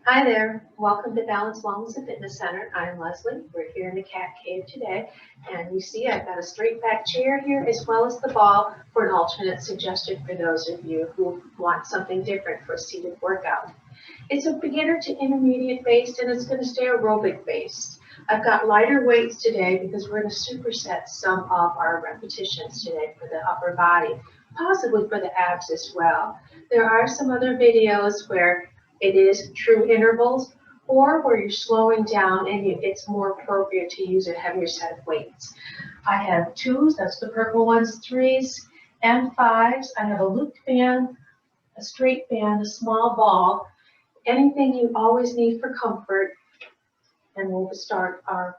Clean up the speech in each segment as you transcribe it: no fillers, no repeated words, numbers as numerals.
Hi there, welcome to Balance Wellness and Fitness Center. I'm Leslie. We're here in the cat cave today, and you see I've got a straight back chair here as well as the ball for an alternate suggestion for those of you who want something different for a seated workout. It's a beginner to intermediate based and it's going to stay aerobic based. I've got lighter weights today because we're going to superset some of our repetitions today for the upper body, possibly for the abs as well. There are some other videos where it is true intervals or where you're slowing down and it's more appropriate to use a heavier set of weights. I have twos, that's the purple ones, threes and fives. I have a looped band, a straight band, a small ball, anything you always need for comfort, and we'll start our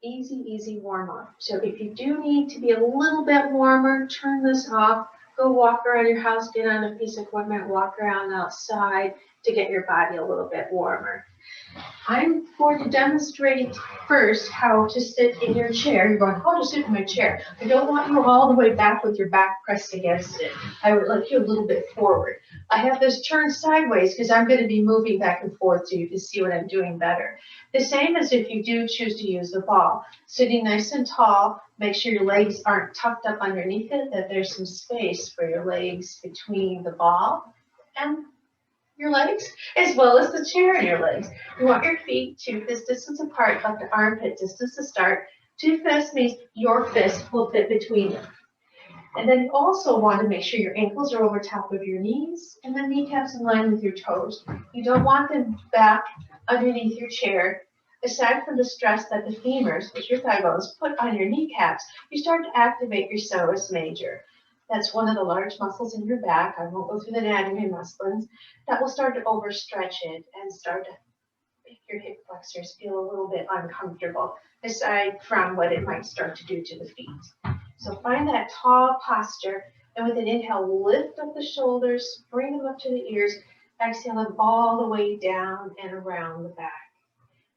easy warm up. So if you do need to be a little bit warmer, turn this off, go walk around your house, get on a piece of equipment, walk around outside to get your body a little bit warmer. I'm going to demonstrate first how to sit in your chair. You're going, how to sit in my chair? I don't want you all the way back with your back pressed against it. I would like you a little bit forward. I have this turned sideways because I'm going to be moving back and forth so you can see what I'm doing better. The same as if you do choose to use the ball. Sitting nice and tall, make sure your legs aren't tucked up underneath it, that there's some space for your legs between the ball and your legs, as well as the chair and your legs. You want your feet 2 fist distance apart, about the armpit distance to start. 2 fists means your fist will fit between them. And then you also want to make sure your ankles are over top of your knees and the kneecaps in line with your toes. You don't want them back underneath your chair. Aside from the stress that the femurs, which your thigh bones, put on your kneecaps, you start to activate your psoas major. That's one of the large muscles in your back. I won't go through the anatomy muscles. That will start to overstretch it and start to make your hip flexors feel a little bit uncomfortable, aside from what it might start to do to the feet. So find that tall posture, and with an inhale, lift up the shoulders, bring them up to the ears, exhale them all the way down and around the back.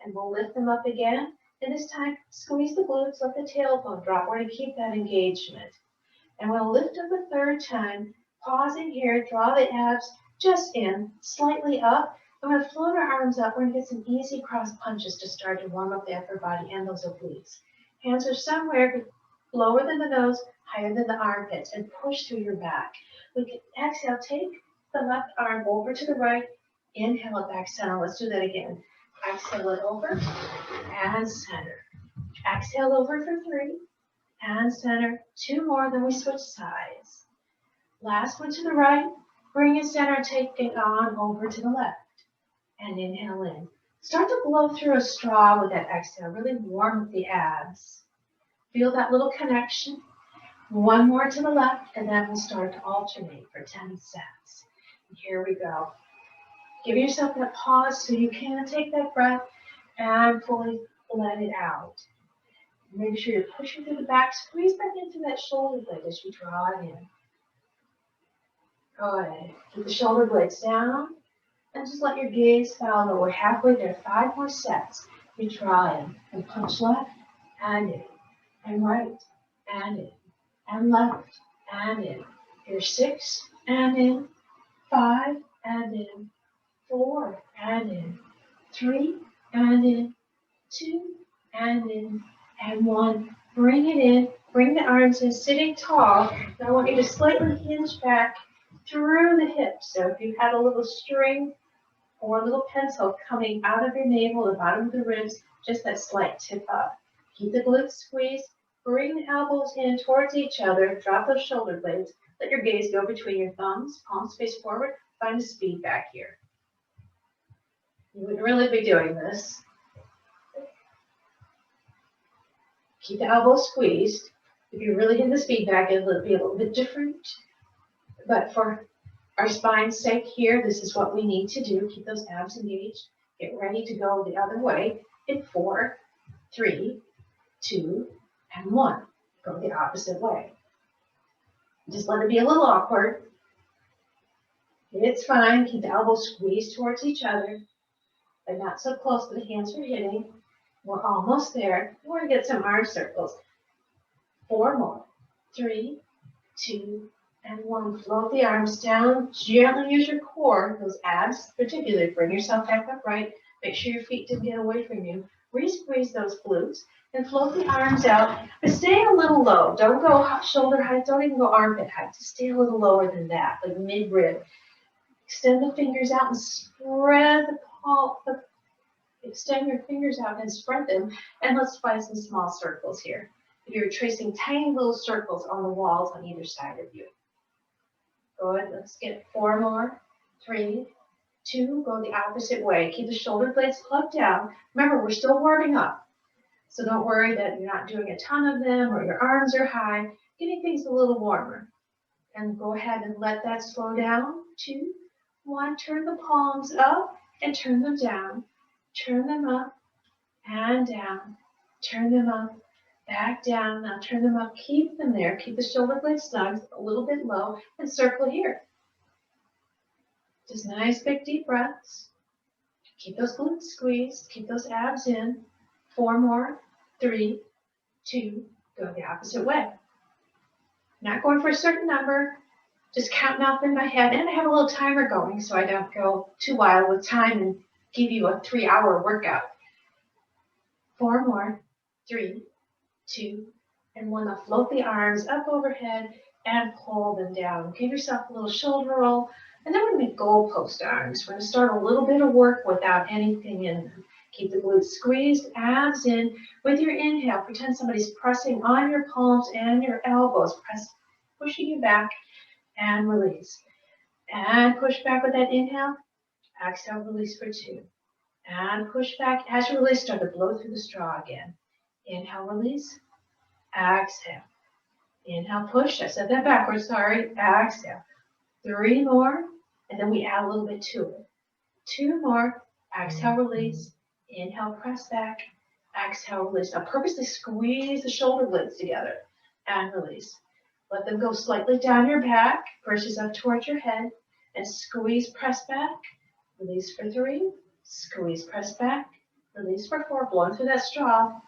And we'll lift them up again, and this time, squeeze the glutes, let the tailbone drop. We're going to keep that engagement. And we'll lift up a third time, pausing here, draw the abs just in, slightly up. I'm going to float our arms up. We're going to get some easy cross punches to start to warm up the upper body and those obliques. Hands are somewhere lower than the nose, higher than the armpits, and push through your back. We can exhale, take the left arm over to the right, inhale it back center. Let's do that again. Exhale it over and center. Exhale over for 3. And center, 2 more, then we switch sides. Last one to the right, bring it center, take it on over to the left. And inhale in. Start to blow through a straw with that exhale, really warm up the abs. Feel that little connection. 1 more to the left, and then we'll start to alternate for 10 sets. And here we go. Give yourself that pause so you can take that breath and fully let it out. Make sure you're pushing through the back. Squeeze back into that shoulder blade as you draw it in. Good. Keep the shoulder blades down. And just let your gaze follow. We're halfway there. 5 more sets. You draw in. And punch left. And in. And right. And in. And left. And in. Here's 6. And in. 5. And in. 4. And in. 3. And in. 2. And in. And 1, bring it in, bring the arms in, sitting tall. Now I want you to slightly hinge back through the hips. So if you had a little string or a little pencil coming out of your navel, the bottom of the ribs, just that slight tip up. Keep the glutes squeezed, bring the elbows in towards each other, drop those shoulder blades, let your gaze go between your thumbs, palms face forward, find the speed back here. You wouldn't really be doing this. Keep the elbows squeezed. If you really hit this feedback, it'll be a little bit different. But for our spine's sake here, this is what we need to do. Keep those abs engaged. Get ready to go the other way in 4, 3, 2, and 1. Go the opposite way. Just let it be a little awkward. It's fine. Keep the elbows squeezed towards each other, but not so close that the hands are hitting. We're almost there. We want to get some arm circles. 4 more. 3, 2, And one, float the arms down. Gently use your core, those abs particularly. Bring yourself back upright. Make sure your feet didn't get away from you. Re-squeeze those glutes and float the arms out. But stay a little low. Don't go shoulder height. Don't even go armpit height. Just stay a little lower than that, like mid-rib. Extend the fingers out and spread the palm. Extend your fingers out and spread them. And let's find some small circles here. You're tracing tiny little circles on the walls on either side of you. Good. Let's get 4 more. 3, 2. Go the opposite way. Keep the shoulder blades plugged down. Remember, we're still warming up. So don't worry that you're not doing a ton of them or your arms are high. Getting things a little warmer. And go ahead and let that slow down. 2, 1. Turn the palms up and turn them down. Turn them up and down. Turn them up. Back down. Now turn them up. Keep them there. Keep the shoulder blades snug, a little bit low, and circle here. Just nice big deep breaths. Keep those glutes squeezed. Keep those abs in. 4 more. 3, 2. Go the opposite way. Not going for a certain number. Just counting off in my head. And I have a little timer going so I don't go too wild with time and give you a 3-hour workout. 4 more. 3, 2, and 1. Now float the arms up overhead and pull them down. Give yourself a little shoulder roll. And then we're going to make goalpost arms. We're going to start a little bit of work without anything in them. Keep the glutes squeezed, abs in. With your inhale, pretend somebody's pressing on your palms and your elbows. Pushing you back and release. And push back with that inhale. Exhale, release for 2. And push back. As you release, start to blow through the straw again. Inhale, release. Exhale. Inhale, push. I said that backwards, sorry. Exhale. 3 more, and then we add a little bit to it. 2 more. Exhale, release. Inhale, press back. Exhale, release. Now purposely squeeze the shoulder blades together and release. Let them go slightly down your back, pushes up towards your head, and squeeze, press back. Release for 3. Squeeze, press back. Release for 4. Blowing through that straw.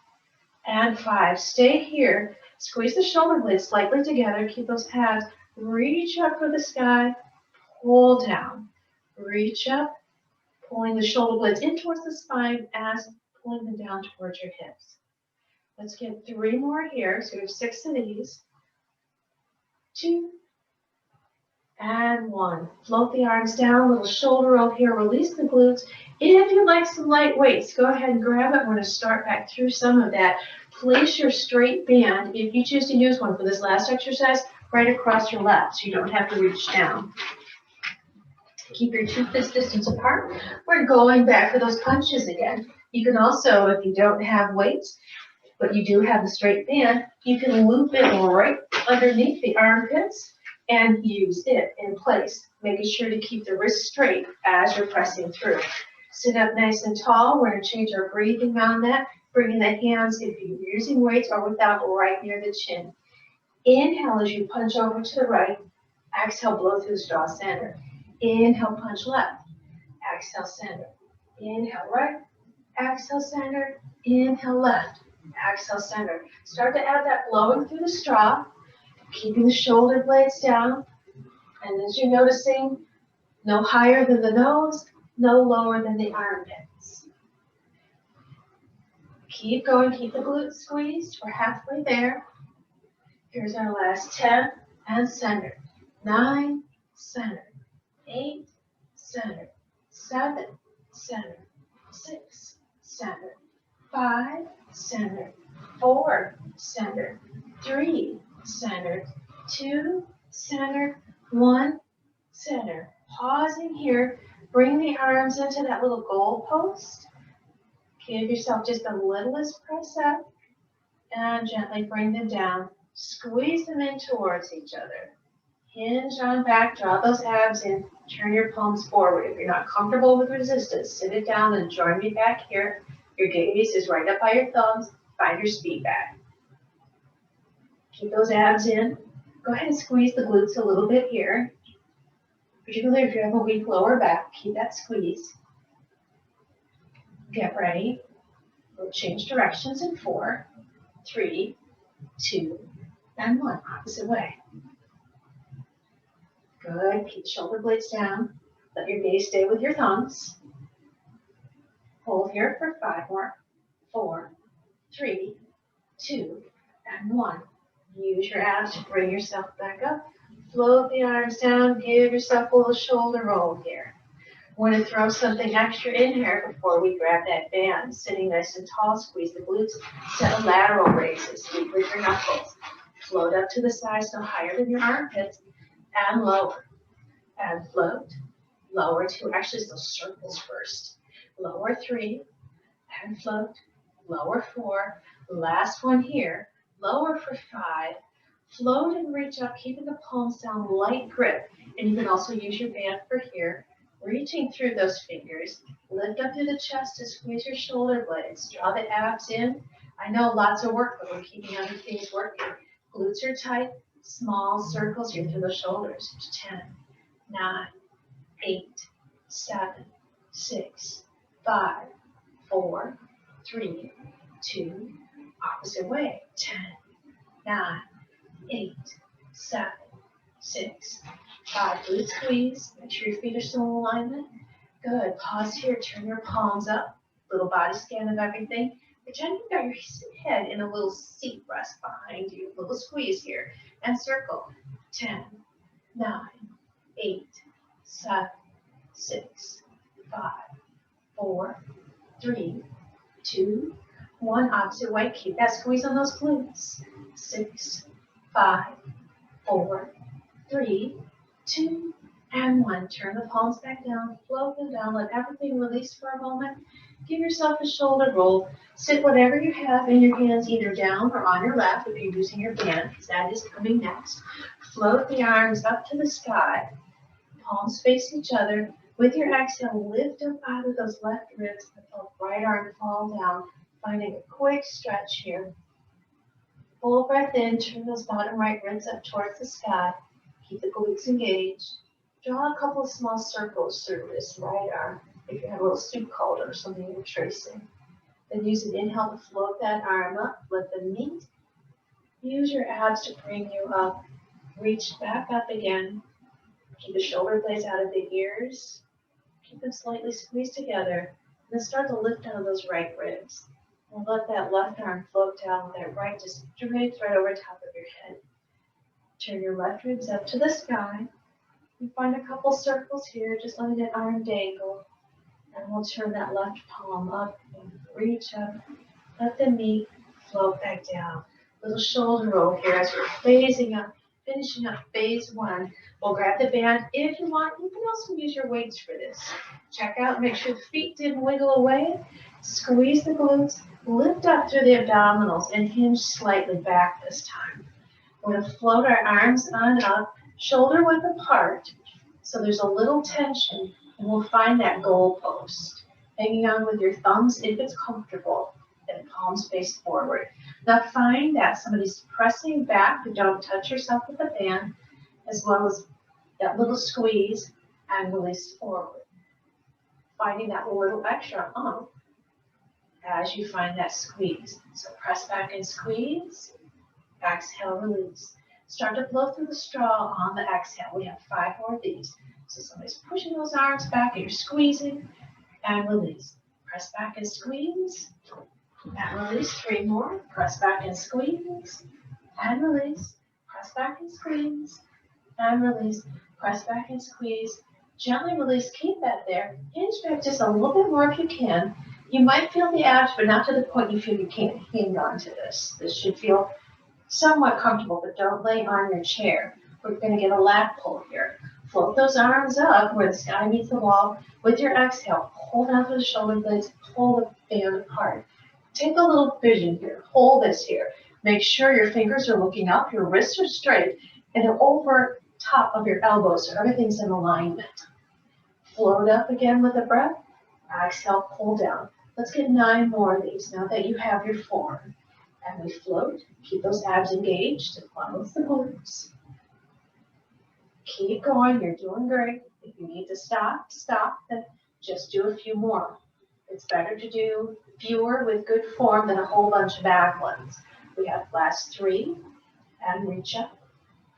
And 5. Stay here. Squeeze the shoulder blades slightly together. Keep those abs. Reach up for the sky. Pull down. Reach up. Pulling the shoulder blades in towards the spine as pulling them down towards your hips. Let's get 3 more here. So we have 6 of these. 2. And 1. Float the arms down. Little shoulder roll here. Release the glutes. If you like some light weights, go ahead and grab it. We're going to start back through some of that. Place your straight band, if you choose to use one for this last exercise, right across your lap so you don't have to reach down. Keep your 2 fist distance apart. We're going back for those punches again. You can also, if you don't have weights, but you do have a straight band, you can loop it right underneath the armpits and use it in place, making sure to keep the wrist straight as you're pressing through. Sit up nice and tall. We're going to change our breathing on that, bringing the hands, if you're using weights or without, right near the chin. Inhale as you punch over to the right. Exhale, blow through the straw, center. Inhale, punch left. Exhale, center. Inhale, right. Exhale, center. Inhale, left. Exhale, center. Start to add that blowing through the straw, keeping the shoulder blades down. And as you're noticing, no higher than the nose, no lower than the armpits. Keep going. Keep the glutes squeezed. We're halfway there. Here's our last 10 and center. 9, center. 8, center. 7, center. 6, center. 5, center. 4, center. 3, center. 2, center. 1, center. Pausing here. Bring the arms into that little goal post. Give yourself just the littlest press up and gently bring them down. Squeeze them in towards each other. Hinge on back, draw those abs in, turn your palms forward. If you're not comfortable with resistance, sit it down and join me back here. Your gaze is right up by your thumbs. Find your speed back. Keep those abs in. Go ahead and squeeze the glutes a little bit here. Particularly if you have a weak lower back, keep that squeeze. Get ready. We'll change directions in 4, 3, 2, and 1. Opposite way. Good. Keep the shoulder blades down. Let your gaze stay with your thumbs. Hold here for 5 more. 4, 3, 2, and 1. Use your abs to bring yourself back up. Float the arms down. Give yourself a little shoulder roll here. Want to throw something extra in here before we grab that band. Sitting nice and tall, squeeze the glutes. Set a lateral raises. Sweep with your knuckles. Float up to the sides, no higher than your armpits, and lower. And float. Lower 2. Actually, it's those circles first. Lower 3, and float. Lower 4. Last one here. Lower for 5. Float and reach up, keeping the palms down, light grip. And you can also use your band for here. Reaching through those fingers. Lift up through the chest to squeeze your shoulder blades. Draw the abs in. I know lots of work, but we're keeping other things working. Glutes are tight. Small circles here through the shoulders. 10, 9, 8, 7, 6, 5, 4, 3, 2, opposite way. 10, 9, 8, 7, 6, 5. Glute squeeze. Make sure your feet are still in alignment. Good. Pause here. Turn your palms up. Little body scan of everything. Pretend you've got your head in a little seat rest behind you. Little squeeze here. And circle. 10, 9, 8, 7, 6, 5, 4, 3, 2, 1. Opposite way. Keep that squeeze on those glutes. 6, 5, 4, 3, 2, and 1. Turn the palms back down. Float them down. Let everything release for a moment. Give yourself a shoulder roll. Sit whatever you have in your hands, either down or on your lap if you're using your band, because that is coming next. Float the arms up to the sky. Palms face each other. With your exhale, lift up out of those left ribs. Let the right arm fall down. Finding a quick stretch here. Full breath in. Turn those bottom right ribs up towards the sky. Keep the glutes engaged. Draw a couple of small circles through this right arm. If you have a little soup cauldron or something you're tracing. Then use an inhale to float that arm up. Let them meet. Use your abs to bring you up. Reach back up again. Keep the shoulder blades out of the ears. Keep them slightly squeezed together. And then start to lift out of those right ribs. And let that left arm float down with that right just draped right over top of your head. Turn your left ribs up to the sky. And find a couple circles here, just letting that arm dangle. And we'll turn that left palm up and reach up. Let them meet, float back down. Little shoulder roll here as we're phasing up, finishing up phase 1. We'll grab the band. If you want, you can also use your weights for this. Check out, make sure the feet didn't wiggle away. Squeeze the glutes, lift up through the abdominals, and hinge slightly back this time. We're going to float our arms on up, shoulder width apart, so there's a little tension, and we'll find that goal post. Hanging on with your thumbs if it's comfortable, and palms face forward. Now find that somebody's pressing back, but don't touch yourself with the band, as well as that little squeeze and release forward. Finding that little extra as you find that squeeze. So press back and squeeze. Exhale, release. Start to blow through the straw on the exhale. We have 5 more of these. So somebody's pushing those arms back and you're squeezing and release. Press back and squeeze and release. 3 more. Press back and squeeze and release. Press back and squeeze and release. Press back and squeeze. Gently release. Keep that there. Hinge back just a little bit more if you can. You might feel the abs, but not to the point you feel you can't hang on to this. This should feel somewhat comfortable, but don't lay on your chair. We're going to get a lat pull here. Float those arms up where the sky meets the wall. With your exhale, hold out through the shoulder blades, pull the band apart. Take a little vision here. Hold this here. Make sure your fingers are looking up, your wrists are straight, and they're over top of your elbows so everything's in alignment. Float up again with a breath. Exhale, pull down. Let's get 9 more of these now that you have your form. And we float. Keep those abs engaged and follow the glutes. Keep going. You're doing great. If you need to stop, stop. Then just do a few more. It's better to do fewer with good form than a whole bunch of bad ones. We have last 3. And reach up.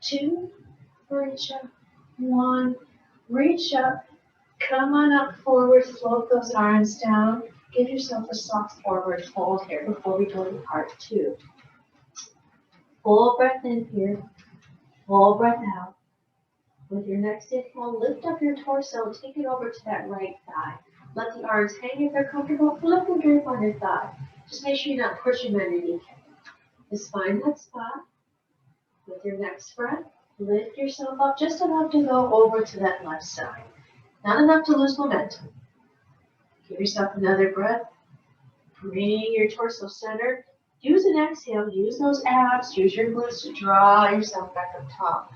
2. Reach up. 1. Reach up, come on up forward, float those arms down. Give yourself a soft forward fold here before we go to part 2. Full breath in here, full breath out. With your next inhale, lift up your torso, take it over to that right thigh. Let the arms hang if they're comfortable, flip and drape on your thigh. Just make sure you're not pushing underneath. Just find that spot. With your next breath, lift yourself up just enough to go over to that left side. Not enough to lose momentum. Give yourself another breath. Bring your torso centered. Use an exhale. Use those abs. Use your glutes to draw yourself back up top.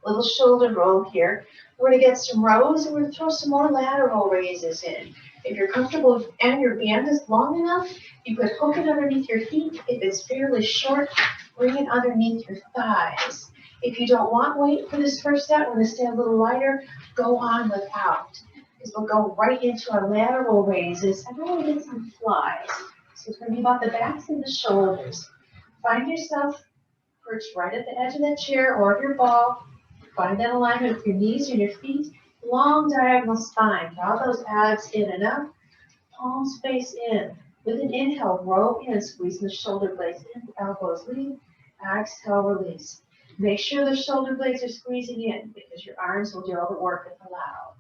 Little shoulder roll here. We're going to get some rows and we're going to throw some more lateral raises in. If you're comfortable and your band is long enough, you could hook it underneath your feet. If it's fairly short, bring it underneath your thighs. If you don't want weight for this first set, we're going to stay a little lighter, go on without. Because we'll go right into our lateral raises and then we'll get some flies. So it's going to be about the backs and the shoulders. Find yourself perched right at the edge of that chair or of your ball. Find that alignment with your knees and your feet. Long diagonal spine. Draw those abs in and up. Palms face in. With an inhale, roll in, squeezing the shoulder blades in, elbows lean. Exhale, release. Make sure the shoulder blades are squeezing in because your arms will do all the work if allowed.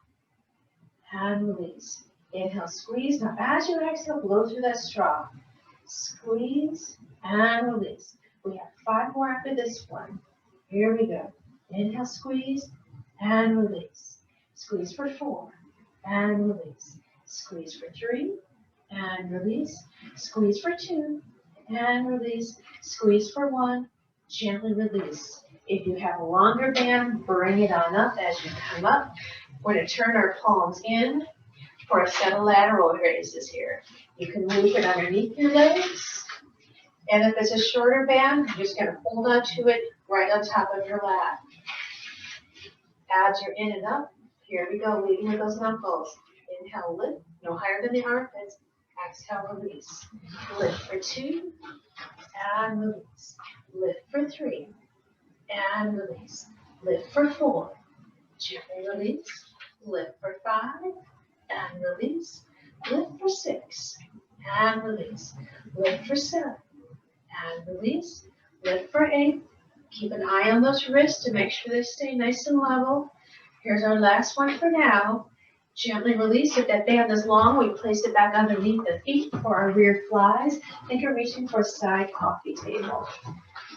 And release. Inhale, squeeze. Now as you exhale, blow through that straw. Squeeze and release. We have 5 more after this one. Here we go. Inhale, squeeze and release. Squeeze for 4 and release. Squeeze for 3 and release. Squeeze for 2 and release. Squeeze for 1. Gently release. If you have a longer band, bring it on up as you come up. We're going to turn our palms in for a set of lateral raises here. You can move it underneath your legs. And if it's a shorter band, you're just going to hold on to it right on top of your lap. Abs are in and up. Here we go, leading with those knuckles. Inhale, lift, no higher than the armpits. Exhale, release. Lift for 2, and release. Lift for 3, and release. Lift for 4, gently release. Lift for 5, and release. Lift for 6, and release. Lift for 7, and release. Lift for 8. Keep an eye on those wrists to make sure they stay nice and level. Here's our last one for now. Gently release. If that band is long, we place it back underneath the feet for our rear flies. Think you're reaching for a side coffee table.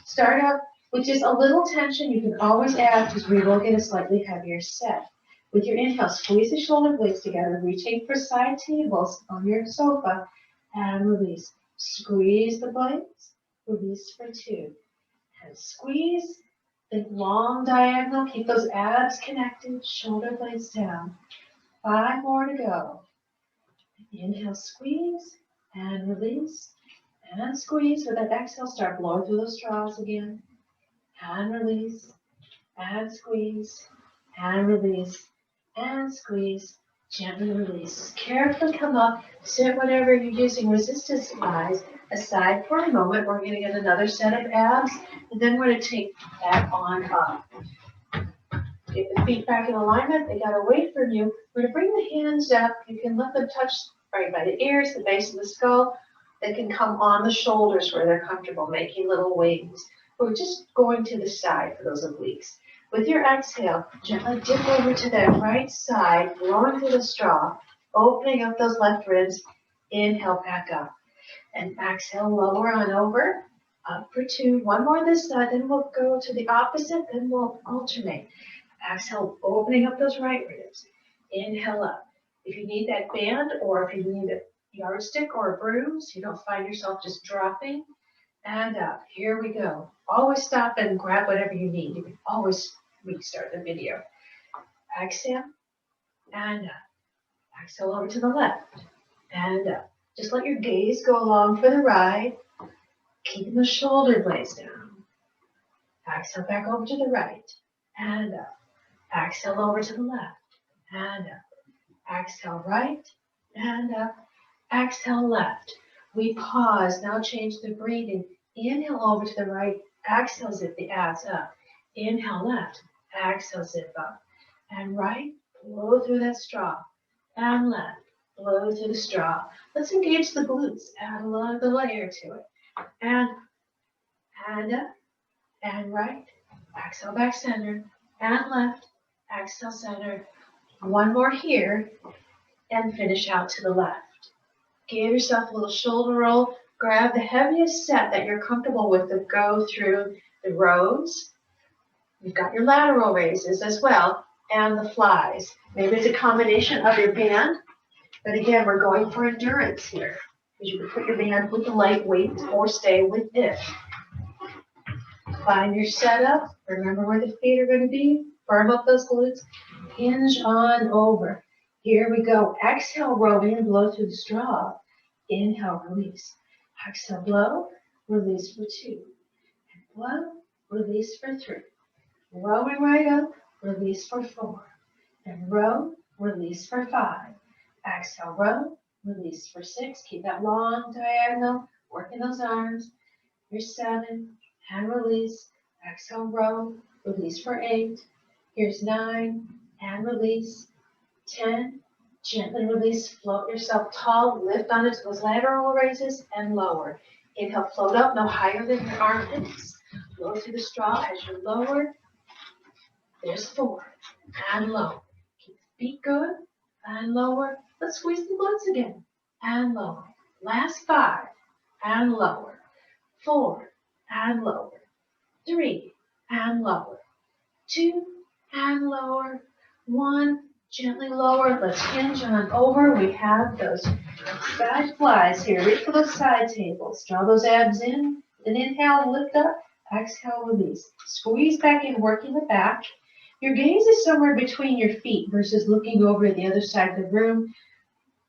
Start up with just a little tension. You can always add because we will get a slightly heavier set. With your inhale, squeeze the shoulder blades together, reaching for side tables on your sofa, and release. Squeeze the blades, release for 2. And squeeze, think long diagonal, keep those abs connected, shoulder blades down. 5 more to go. Inhale, squeeze, and release, and squeeze. With that exhale, start blowing through those straws again. And release, and squeeze, and release, and squeeze. Gently release. Carefully come up, sit whatever you're using resistance wise aside for a moment. We're going to get another set of abs, and then we're going to take that on up. Get the feet back in alignment. They got to wait for you. We're going to bring the hands up. You can let them touch right by the ears, the base of the skull. They can come on the shoulders where they're comfortable, making little wings. We're just going to the side for those obliques. With your exhale, gently dip over to that right side, blowing through the straw, opening up those left ribs. Inhale, back up. And exhale, lower on over. Up for 2. 1 more this side, then we'll go to the opposite, then we'll alternate. Exhale, opening up those right ribs. Inhale up. If you need that band or if you need a yardstick or a broom, so you don't find yourself just dropping, and up. Here we go. Always stop and grab whatever you need. You can always restart the video. Exhale, and up. Exhale over to the left, and up. Just let your gaze go along for the ride, keeping the shoulder blades down. Exhale back over to the right, and up. Exhale over to the left, and up. Exhale right, and up. Exhale left. We pause. Now change the breathing. Inhale over to the right. Exhale, zip the abs up. Inhale left. Exhale, zip up. and right, blow through that straw, and left, blow through the straw. Let's engage the glutes, add a lot of the layer to it, and up, and right, exhale back center, and left, exhale center. One more here, and finish out to the left. Give yourself a little shoulder roll. Grab the heaviest set that you're comfortable with to go through the rows. You've got your lateral raises as well, and the flies. Maybe it's a combination of your band, but again, we're going for endurance here. Because you can put your band with the light weight or stay with it. Find your setup. Remember where the feet are going to be. Firm up those glutes. Hinge on over. Here we go. Exhale, row in, blow through the straw. Inhale, release. Exhale, blow, release for 2. And blow, release for 3. Rowing right up, release for 4. And row, release for 5. Exhale, row, release for 6. Keep that long diagonal, working those arms. Here's 7, and release. Exhale, row, release for 8. Here's 9, and release. 10, gently release, float yourself tall, lift onto those lateral raises and lower. Inhale, float up, no higher than your armpits. Blow through the straw as you lower. There's 4, and low. Keep the feet good, and lower. Let's squeeze the glutes again, and lower. Last 5, and lower. 4, and lower. 3, and lower. 2, and lower. 1, gently lower. Let's hinge on over. We have those side flies here. Reach for those side tables. Draw those abs in. Then inhale, lift up. Exhale, release. Squeeze back in, working the back. Your gaze is somewhere between your feet versus looking over at the other side of the room.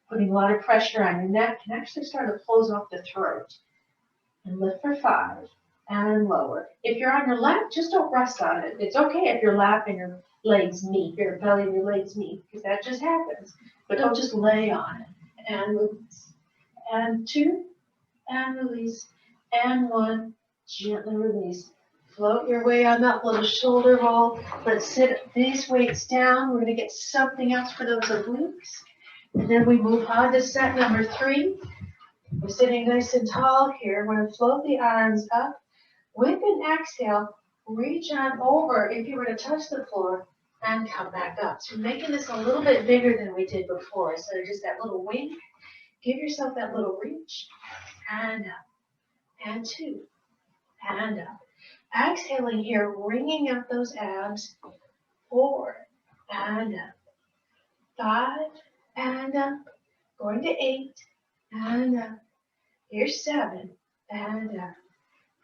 Putting a lot of pressure on your neck can actually start to close off the throat. And lift for 5. And lower. If you're on your lap, just don't rest on it. It's okay if your lap and your legs meet, your belly and your legs meet, because that just happens. But don't just lay on it. And release. And 2, and release. And 1, gently release. Float your way on that little shoulder roll. Let's sit these weights down. We're going to get something else for those obliques. And then we move on to set number 3. We're sitting nice and tall here. We're going to float the arms up. With an exhale, reach on over if you were to touch the floor and come back up. So making this a little bit bigger than we did before. So just that little wing. Give yourself that little reach. And up. And 2. And up. Exhaling here, wringing out those abs. 4. And up. 5. And up. Going to 8. And up. Here's 7. And up.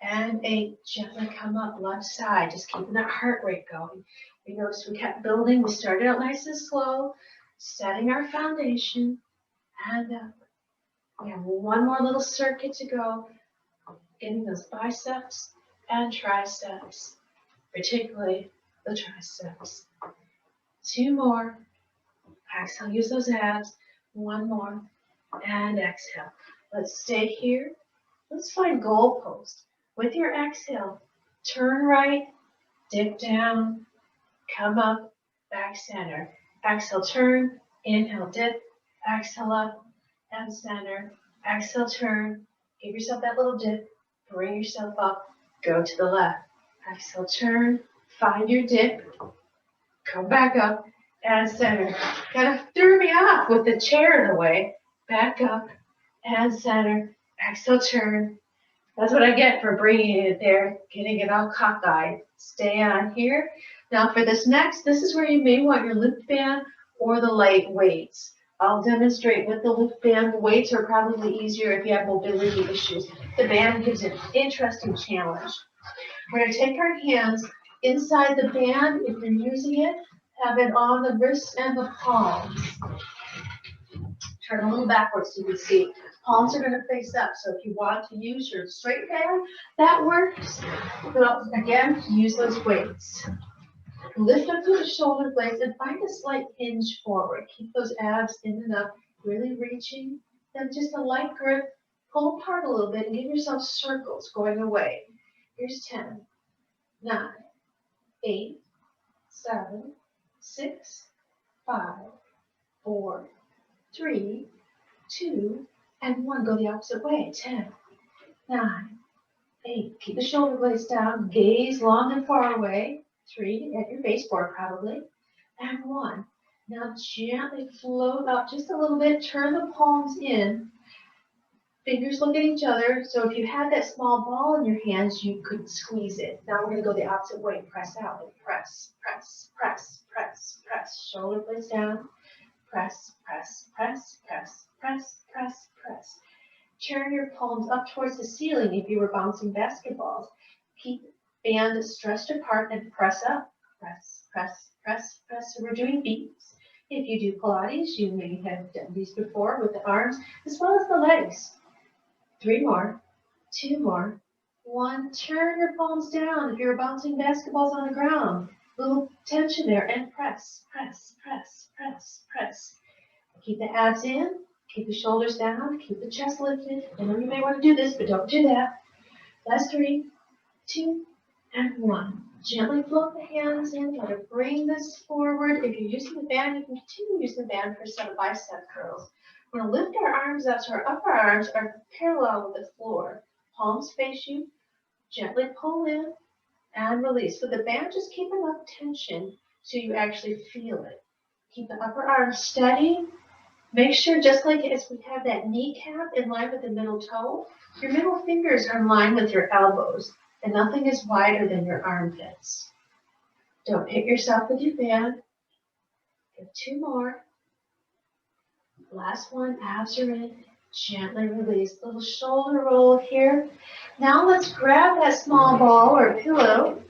And 8, gently come up left side, just keeping that heart rate going. We noticed we kept building. We started out nice and slow, setting our foundation, and up. We have one more little circuit to go, getting those biceps and triceps, particularly the triceps. 2 more. Exhale, use those abs. 1 more, and exhale. Let's stay here. Let's find goalposts. With your exhale, turn right, dip down, come up, back center. Exhale, turn, inhale, dip, exhale up, and center. Exhale, turn, give yourself that little dip, bring yourself up, go to the left. Exhale, turn, find your dip, come back up, and center. Kind of threw me off with the chair in the way. Back up, and center. Exhale, turn. That's what I get for bringing it there, getting it all cockeyed. Stay on here. Now for this next, this is where you may want your lift band or the light weights. I'll demonstrate with the lift band. The weights are probably easier if you have mobility issues. The band gives an interesting challenge. We're going to take our hands inside the band. If you're using it, have it on the wrists and the palms. Turn a little backwards so you can see. Palms are going to face up, so if you want to use your straight band, that works. But again, use those weights. Lift up through the shoulder blades and find a slight hinge forward. Keep those abs in and up, really reaching. Then just a light grip. Pull apart a little bit and give yourself circles going away. Here's 10, 9, 8, 7, 6, 5, 4, 3, 2, and 1. Go the opposite way. 10, 9, 8. Keep the shoulder blades down. Gaze long and far away. 3, at your baseboard probably. And 1. Now gently float up just a little bit. Turn the palms in. Fingers look at each other. So if you had that small ball in your hands, you could squeeze it. Now we're going to go the opposite way. Press out and press, press, press, press, press. Shoulder blades down. Press, press, press, press, press, press, press. Turn your palms up towards the ceiling if you were bouncing basketballs. Keep band stretched apart and press up. Press, press, press, press. So we're doing beats. If you do Pilates, you may have done these before with the arms as well as the legs. 3 more, 2 more, 1. Turn your palms down if you're bouncing basketballs on the ground. Little tension there and press, press, press, press, press. Keep the abs in, keep the shoulders down, keep the chest lifted. I know you may want to do this, but don't do that. Last 3, 2, and 1. Gently float the hands in, try to bring this forward. If you're using the band, you can continue using the band for some bicep curls. We're going to lift our arms up so our upper arms are parallel with the floor. Palms face you. Gently pull in and release. With the band, just keep enough tension so you actually feel it. Keep the upper arm steady. Make sure, just like as we have that kneecap in line with the middle toe, your middle fingers are in line with your elbows, and nothing is wider than your armpits. Don't hit yourself with your band. Give 2 more. Last one, abs are in. Gently release. Little shoulder roll here. Now let's grab that small ball or pillow,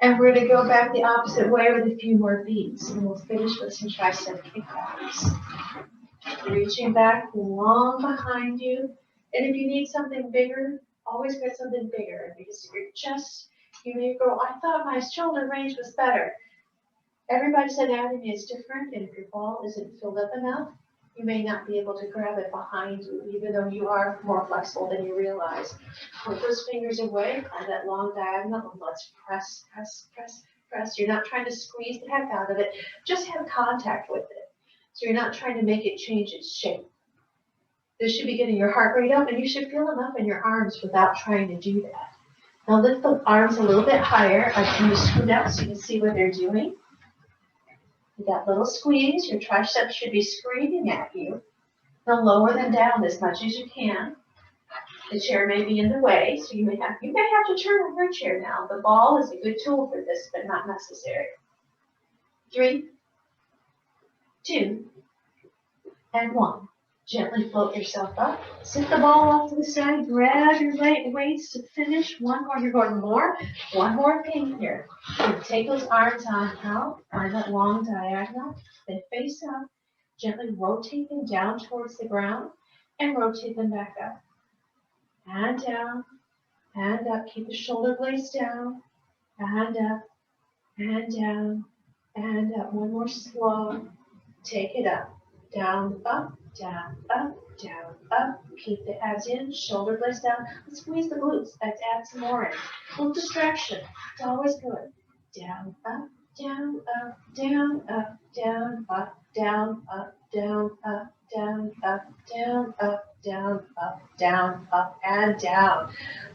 and we're going to go back the opposite way with a few more beats. And we'll finish with some tricep kickballs. Reaching back long behind you. And if you need something bigger, always get something bigger. Because your chest, you may go, I thought my shoulder range was better. Everybody's anatomy is different, and if your ball isn't filled up enough, you may not be able to grab it behind you, even though you are more flexible than you realize. Put those fingers away on that long diagonal, and let's press, press, press, press. You're not trying to squeeze the heck out of it. Just have contact with it. So you're not trying to make it change its shape. This should be getting your heart rate up, and you should feel enough in your arms without trying to do that. Now lift the arms a little bit higher. I can just scoot out so you can see what they're doing. With that little squeeze, your triceps should be screaming at you. Now lower them down as much as you can. The chair may be in the way, so you may have to turn on your chair now. The ball is a good tool for this, but not necessary. 3, 2, and 1. Gently float yourself up. Sit the ball off to the side. Grab your weights to finish. 1 more. You're going more. 1 more thing here. Take those arms on out. Find that long diagonal. Then face up. Gently rotate them down towards the ground and rotate them back up. And down. And up. Keep the shoulder blades down. And up. And down. And up. 1 more slow. Take it up. Down, up, down, up, down, up. Keep the abs in, shoulder blades down. Let's squeeze the glutes. Let's add some more in. A little distraction. It's always good. Down, up, down, up, down, up, down, up, down, up, down, up, down, up, down, up, down, up, down, up, and down.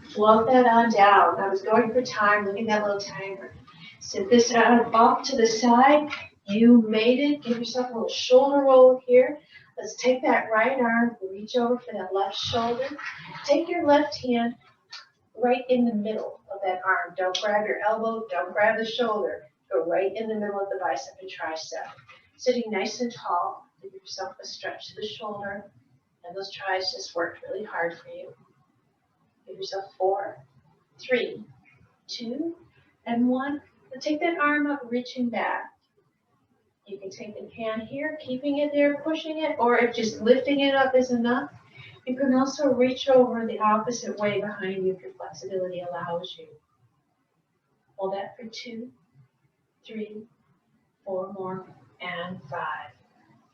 Float that on down. I was going for time. Look at that little timer. Sit this out off to the side. You made it. Give yourself a little shoulder roll here. Let's take that right arm, reach over for that left shoulder. Take your left hand right in the middle of that arm. Don't grab your elbow. Don't grab the shoulder. Go right in the middle of the bicep and tricep. Sitting nice and tall. Give yourself a stretch to the shoulder. And those tris just worked really hard for you. Give yourself 4, 3, 2, and 1. Now take that arm up, reaching back. You can take the hand here, keeping it there, pushing it, or if just lifting it up is enough, you can also reach over the opposite way behind you if your flexibility allows you. Hold that for 2, 3, 4 more, and 5.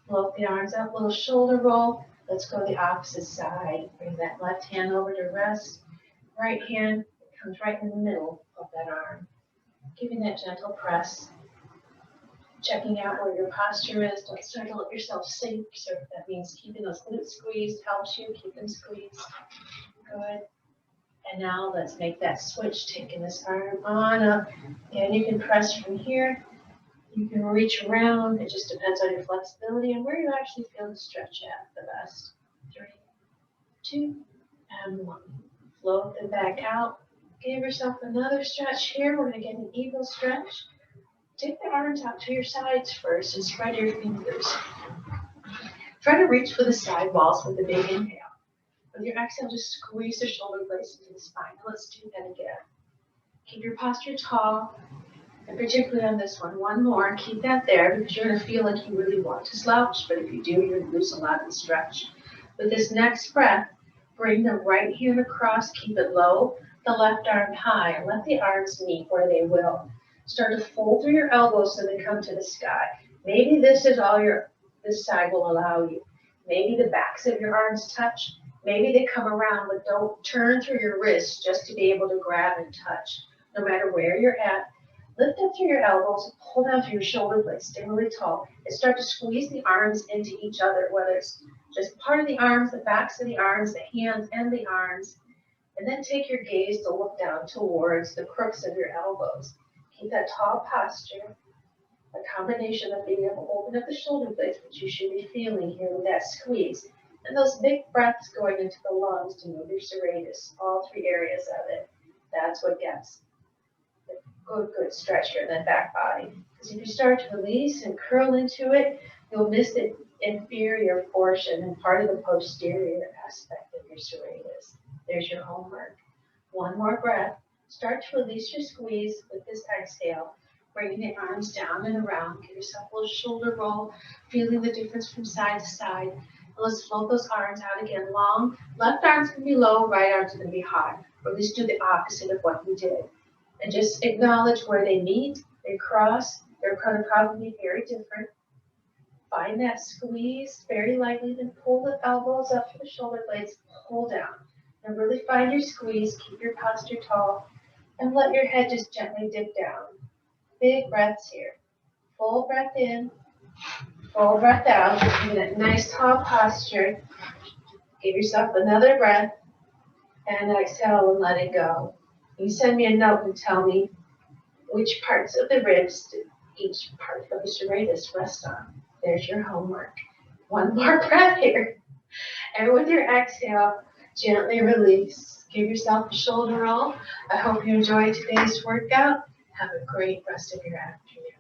Float the arms up, little shoulder roll. Let's go the opposite side. Bring that left hand over to rest. Right hand comes right in the middle of that arm. Giving that gentle press. Checking out where your posture is. Don't start to let yourself sink. So that means keeping those glutes squeezed helps you. Keep them squeezed. Good. And now let's make that switch, taking this arm on up. And you can press from here. You can reach around. It just depends on your flexibility and where you actually feel the stretch at the best. 3, 2, and 1. Float them back out. Give yourself another stretch here. We're going to get an eagle stretch. Take the arms out to your sides first and spread your fingers. Try to reach for the side walls with a big inhale. With your exhale, just squeeze the shoulder blades into the spine. Let's do that again. Keep your posture tall, and particularly on this one. One more. Keep that there because you're going to feel like you really want to slouch, but if you do, you're going to lose a lot of the stretch. With this next breath, bring the right hand across, keep it low, the left arm high, and let the arms meet where they will. Start to fold through your elbows so they come to the sky. Maybe this is all this side will allow you. Maybe the backs of your arms touch. Maybe they come around, but don't turn through your wrists just to be able to grab and touch. No matter where you're at, lift up through your elbows, pull down through your shoulder blades, stay really tall, and start to squeeze the arms into each other, whether it's just part of the arms, the backs of the arms, the hands, and the arms. And then take your gaze to look down towards the crooks of your elbows. Keep that tall posture, a combination of being able to open up the shoulder blades, which you should be feeling here with that squeeze, and those big breaths going into the lungs to move your serratus, all 3 areas of it. That's what gets the good stretch here in that back body. Because if you start to release and curl into it, you'll miss the inferior portion and part of the posterior aspect of your serratus. There's your homework. One more breath. Start to release your squeeze with this exhale, bringing the arms down and around. Give yourself a little shoulder roll, feeling the difference from side to side. And let's float those arms out again. Long, left arm's going to be low, right arm's going to be high. Or at least do the opposite of what you did. And just acknowledge where they meet, they cross. They're going to probably be very different. Find that squeeze very lightly, then pull the elbows up to the shoulder blades, pull down. And really find your squeeze, keep your posture tall, and let your head just gently dip down. Big breaths here. Full breath in, full breath out. In that nice tall posture. Give yourself another breath, and exhale and let it go. You send me a note and tell me which parts of the ribs did each part of the serratus rest on. There's your homework. One more breath here. And with your exhale, gently release. Give yourself a shoulder roll. I hope you enjoyed today's workout. Have a great rest of your afternoon.